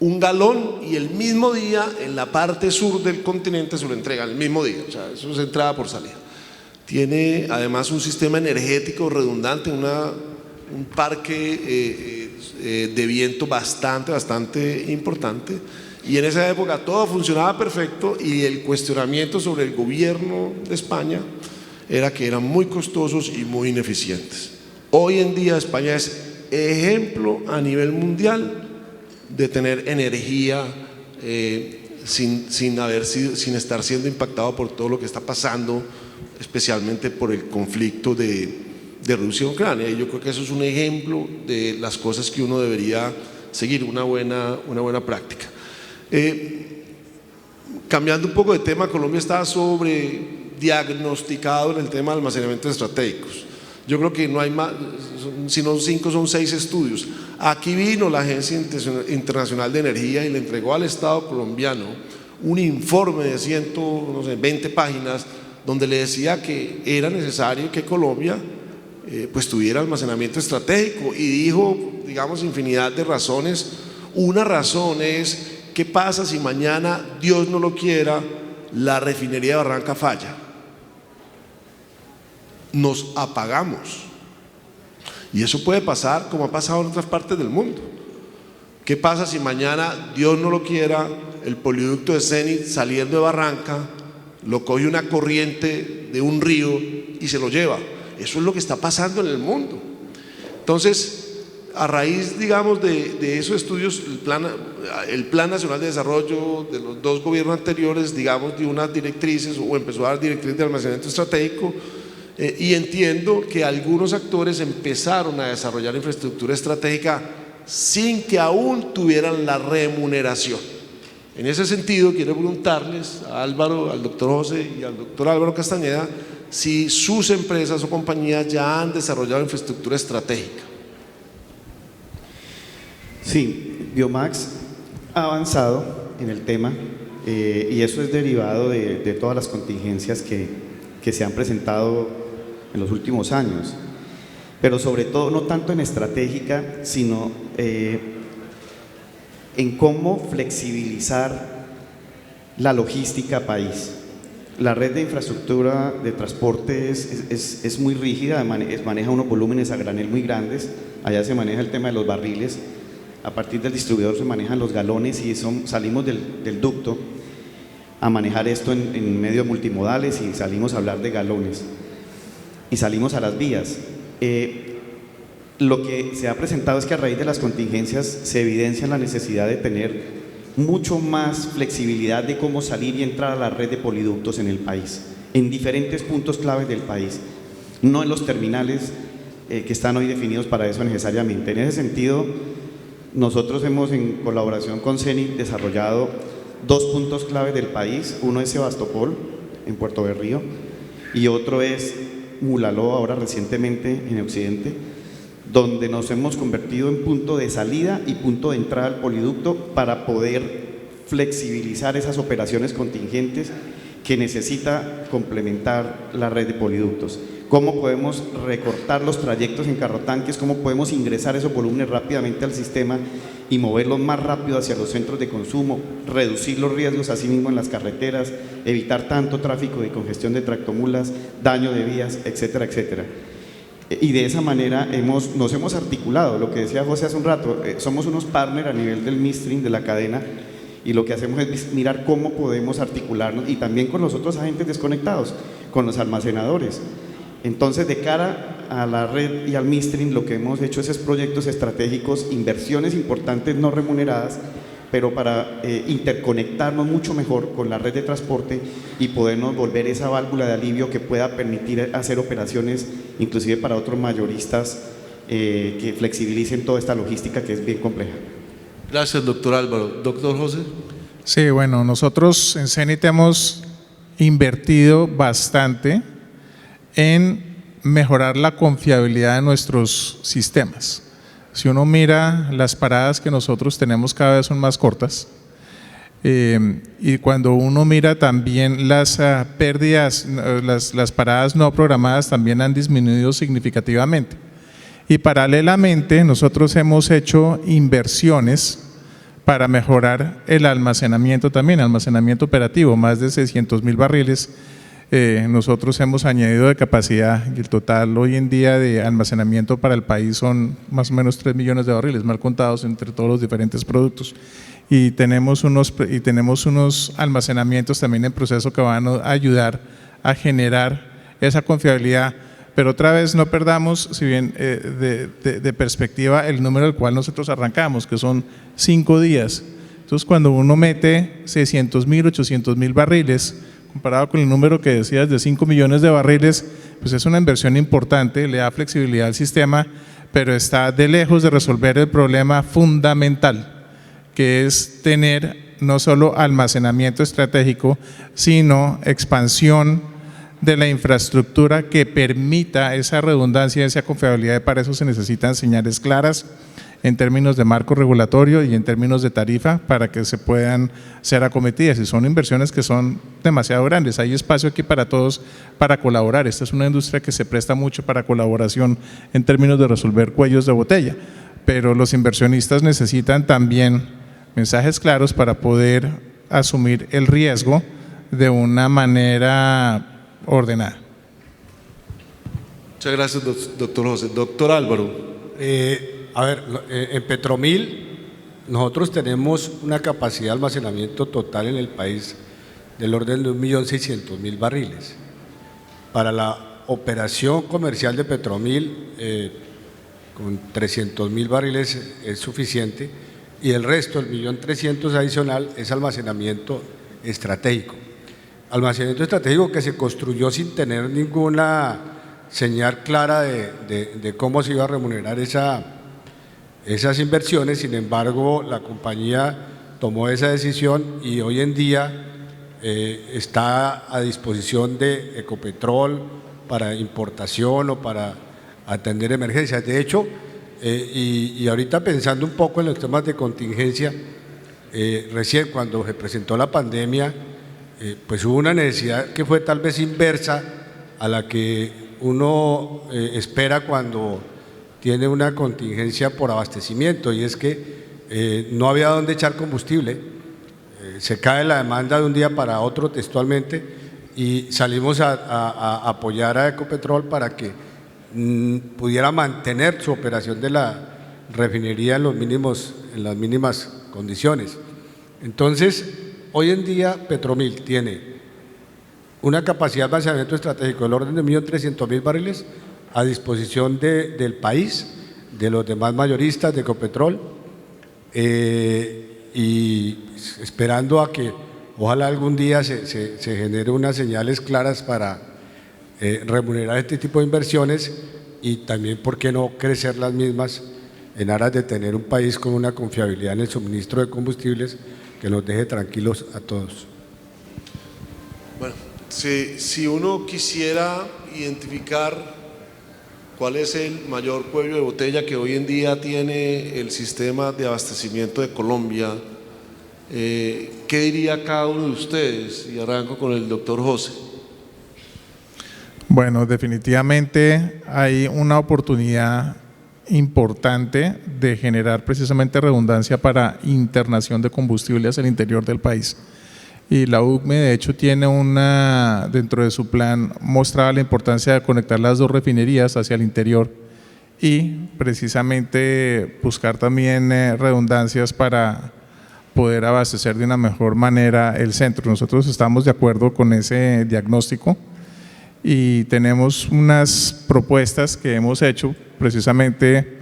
un galón y el mismo día en la parte sur del continente se lo entregan el mismo día, o sea, eso es entrada por salida. Tiene además un sistema energético redundante, un parque de viento bastante importante, y en esa época todo funcionaba perfecto y el cuestionamiento sobre el gobierno de España era que eran muy costosos y muy ineficientes. Hoy en día España es ejemplo a nivel mundial de tener energía sin estar siendo impactado por todo lo que está pasando, especialmente por el conflicto de Rusia y Ucrania. Y yo creo que eso es un ejemplo de las cosas que uno debería seguir, una buena práctica. Cambiando un poco de tema, Colombia está diagnosticado en el tema de almacenamientos estratégicos. Yo creo que no hay más, si no 5 son 6 estudios. Aquí vino la Agencia Internacional de Energía y le entregó al Estado colombiano un informe de 120 páginas donde le decía que era necesario que Colombia pues tuviera almacenamiento estratégico, y dijo, digamos, infinidad de razones. Una razón es: ¿qué pasa si mañana, Dios no lo quiera, la refinería de Barranca falla? Nos apagamos. Y eso puede pasar como ha pasado en otras partes del mundo. ¿Qué pasa si mañana, Dios no lo quiera, el poliducto de Cenit saliendo de Barranca lo coge una corriente de un río y se lo lleva? Eso es lo que está pasando en el mundo. Entonces, a raíz, digamos, de esos estudios, el Plan Nacional de Desarrollo de los 2 gobiernos anteriores, digamos, dio unas directrices, o empezó a dar directrices de almacenamiento estratégico, y entiendo que algunos actores empezaron a desarrollar infraestructura estratégica sin que aún tuvieran la remuneración. En ese sentido, quiero preguntarles a Álvaro, al doctor José y al doctor Álvaro Castañeda si sus empresas o compañías ya han desarrollado infraestructura estratégica. Sí, Biomax ha avanzado en el tema, y eso es derivado de todas las contingencias que se han presentado en los últimos años, pero sobre todo no tanto en estratégica, sino en cómo flexibilizar la logística país. La red de infraestructura de transporte es muy rígida, maneja unos volúmenes a granel muy grandes. Allá se maneja el tema de los barriles, a partir del distribuidor se manejan los galones, y salimos del ducto a manejar esto en medios multimodales, y salimos a hablar de galones y salimos a las vías. Lo que se ha presentado es que a raíz de las contingencias se evidencia la necesidad de tener mucho más flexibilidad de cómo salir y entrar a la red de poliductos en el país, en diferentes puntos claves del país, no en los terminales que están hoy definidos para eso necesariamente. En ese sentido, nosotros hemos, en colaboración con Cenit, desarrollado 2 puntos clave del país. Uno es Sebastopol, en Puerto Berrío, y otro es Mulaló, ahora recientemente en Occidente, donde nos hemos convertido en punto de salida y punto de entrada al poliducto para poder flexibilizar esas operaciones contingentes que necesita complementar la red de poliductos. Cómo podemos recortar los trayectos en carrotanques, cómo podemos ingresar esos volúmenes rápidamente al sistema y moverlos más rápido hacia los centros de consumo, reducir los riesgos asimismo en las carreteras, evitar tanto tráfico de congestión de tractomulas, daño de vías, etcétera, etcétera. Y de esa manera nos hemos articulado, lo que decía José hace un rato, somos unos partners a nivel del midstream, de la cadena, y lo que hacemos es mirar cómo podemos articularnos, y también con los otros agentes desconectados, con los almacenadores. Entonces, de cara a la red y al midstream, lo que hemos hecho es proyectos estratégicos, inversiones importantes no remuneradas, pero para interconectarnos mucho mejor con la red de transporte y podernos volver esa válvula de alivio que pueda permitir hacer operaciones inclusive para otros mayoristas que flexibilicen toda esta logística que es bien compleja. Gracias, doctor Álvaro. Doctor José. Sí, bueno, nosotros en Cenit hemos invertido bastante en mejorar la confiabilidad de nuestros sistemas. Si uno mira, las paradas que nosotros tenemos cada vez son más cortas, y cuando uno mira también las pérdidas, las paradas no programadas también han disminuido significativamente. Y paralelamente nosotros hemos hecho inversiones para mejorar el almacenamiento también, almacenamiento operativo, más de 600.000 barriles. Nosotros hemos añadido de capacidad y el total hoy en día de almacenamiento para el país son más o menos 3 millones de barriles, mal contados entre todos los diferentes productos. Y tenemos unos almacenamientos también en proceso que van a ayudar a generar esa confiabilidad. Pero otra vez no perdamos, si bien de perspectiva, el número al cual nosotros arrancamos, que son 5 días. Entonces, cuando uno mete 600.000, 800.000 barriles, comparado con el número que decías de 5 millones de barriles, pues es una inversión importante, le da flexibilidad al sistema, pero está de lejos de resolver el problema fundamental, que es tener no solo almacenamiento estratégico, sino expansión de la infraestructura que permita esa redundancia y esa confiabilidad. Para eso se necesitan señales claras en términos de marco regulatorio y en términos de tarifa para que se puedan ser acometidas, y son inversiones que son demasiado grandes. Hay espacio aquí para todos para colaborar. Esta es una industria que se presta mucho para colaboración en términos de resolver cuellos de botella, pero los inversionistas necesitan también mensajes claros para poder asumir el riesgo de una manera ordenada. Muchas gracias, doctor José. Doctor Álvaro. En Petromil nosotros tenemos una capacidad de almacenamiento total en el país del orden de 1.600.000 barriles. Para la operación comercial de Petromil, con 300.000 barriles es suficiente, y el resto, el 1.300.000 adicional, es almacenamiento estratégico. Almacenamiento estratégico que se construyó sin tener ninguna señal clara de cómo se iba a remunerar esas inversiones. Sin embargo, la compañía tomó esa decisión y hoy en día está a disposición de Ecopetrol para importación o para atender emergencias. De hecho, y ahorita pensando un poco en los temas de contingencia, recién cuando se presentó la pandemia, pues hubo una necesidad que fue tal vez inversa a la que uno espera cuando tiene una contingencia por abastecimiento, y es que no había dónde echar combustible, se cae la demanda de un día para otro textualmente, y salimos a apoyar a Ecopetrol para que pudiera mantener su operación de la refinería en las mínimas condiciones. Entonces, hoy en día Petromil tiene una capacidad de almacenamiento estratégico del orden de 1.300.000 barriles a disposición del país, de los demás mayoristas de Ecopetrol, y esperando a que ojalá algún día se genere unas señales claras para remunerar este tipo de inversiones, y también, ¿por qué no crecer las mismas en aras de tener un país con una confiabilidad en el suministro de combustibles que nos deje tranquilos a todos? Bueno, si uno quisiera identificar cuál es el mayor cuello de botella que hoy en día tiene el sistema de abastecimiento de Colombia, ¿qué diría cada uno de ustedes? Y arranco con el doctor José. Bueno, definitivamente hay una oportunidad importante de generar precisamente redundancia para internación de combustibles al interior del país. Y la UCME de hecho tiene dentro de su plan mostraba la importancia de conectar las dos refinerías hacia el interior y precisamente buscar también redundancias para poder abastecer de una mejor manera el centro. Nosotros estamos de acuerdo con ese diagnóstico y tenemos unas propuestas que hemos hecho precisamente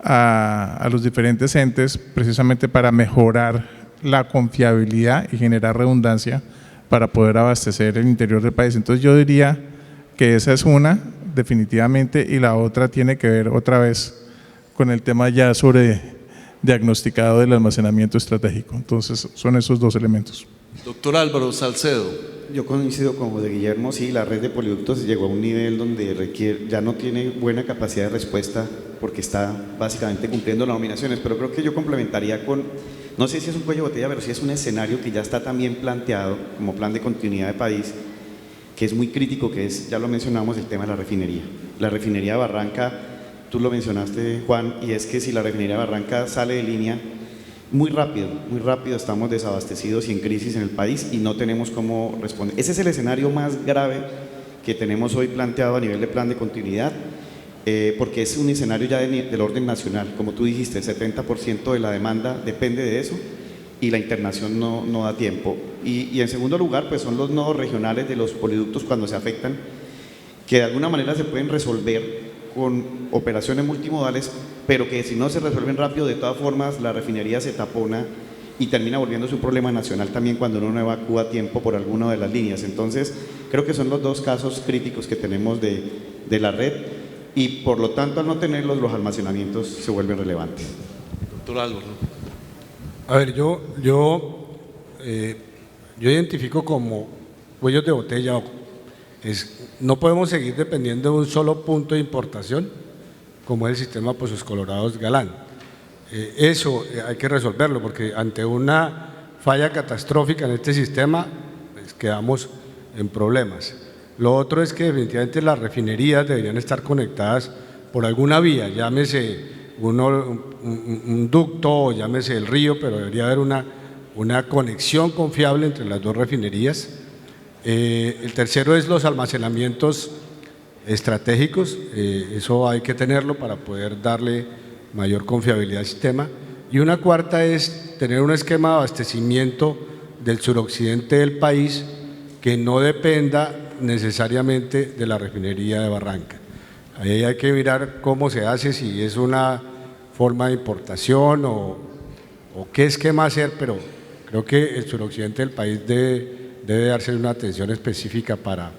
a los diferentes entes, precisamente para mejorar la confiabilidad y generar redundancia para poder abastecer el interior del país. Entonces yo diría que esa es una, definitivamente, y la otra tiene que ver otra vez con el tema ya sobre diagnosticado del almacenamiento estratégico. Entonces, son esos dos elementos. Doctor Álvaro Salcedo. Yo coincido con José Guillermo, sí, la red de poliductos llegó a un nivel donde ya no tiene buena capacidad de respuesta porque está básicamente cumpliendo las nominaciones, pero creo que yo complementaría con, no sé si es un cuello de botella, pero sí es un escenario que ya está también planteado como plan de continuidad de país, que es muy crítico, que es, ya lo mencionamos, el tema de la refinería. La refinería de Barranca, tú lo mencionaste, Juan, y es que si la refinería de Barranca sale de línea, muy rápido estamos desabastecidos y en crisis en el país y no tenemos cómo responder. Ese es el escenario más grave que tenemos hoy planteado a nivel de plan de continuidad, porque es un escenario ya del orden nacional. Como tú dijiste, el 70% de la demanda depende de eso y la internación no da tiempo. Y en segundo lugar, pues son los nodos regionales de los poliductos cuando se afectan, que de alguna manera se pueden resolver con operaciones multimodales, pero que si no se resuelven rápido, de todas formas la refinería se tapona y termina volviéndose un problema nacional también cuando uno no evacúa a tiempo por alguna de las líneas. Entonces, creo que son los dos casos críticos que tenemos de la red y por lo tanto al no tenerlos los almacenamientos se vuelven relevantes. Doctor Álvaro. A ver, yo identifico como cuellos de botella, no podemos seguir dependiendo de un solo punto de importación, como es el sistema Pozos Colorados Galán. Eso hay que resolverlo, porque ante una falla catastrófica en este sistema, pues quedamos en problemas. Lo otro es que definitivamente las refinerías deberían estar conectadas por alguna vía, llámese un ducto o llámese el río, pero debería haber una conexión confiable entre las dos refinerías. El tercero es los almacenamientos estratégicos, eso hay que tenerlo para poder darle mayor confiabilidad al sistema. Y una cuarta es tener un esquema de abastecimiento del suroccidente del país que no dependa necesariamente de la refinería de Barranca. Ahí hay que mirar cómo se hace, si es una forma de importación o qué esquema hacer, pero creo que el suroccidente del país debe darse una atención específica para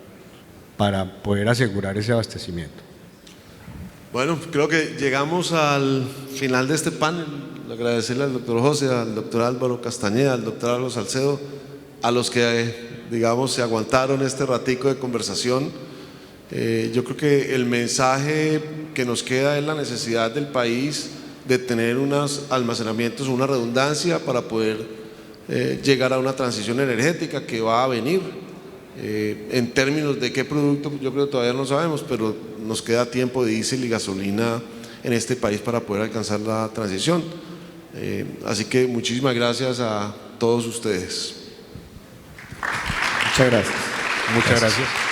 poder asegurar ese abastecimiento. Bueno, creo que llegamos al final de este panel. Agradecerle al doctor José, al doctor Álvaro Castañeda, al doctor Álvaro Salcedo, a los que, digamos, se aguantaron este ratico de conversación. Yo creo que el mensaje que nos queda es la necesidad del país de tener unos almacenamientos, una redundancia para poder llegar a una transición energética que va a venir. En términos de qué producto, yo creo que todavía no sabemos, pero nos queda tiempo de diésel y gasolina en este país para poder alcanzar la transición. Así que muchísimas gracias a todos ustedes. Muchas gracias. Muchas gracias.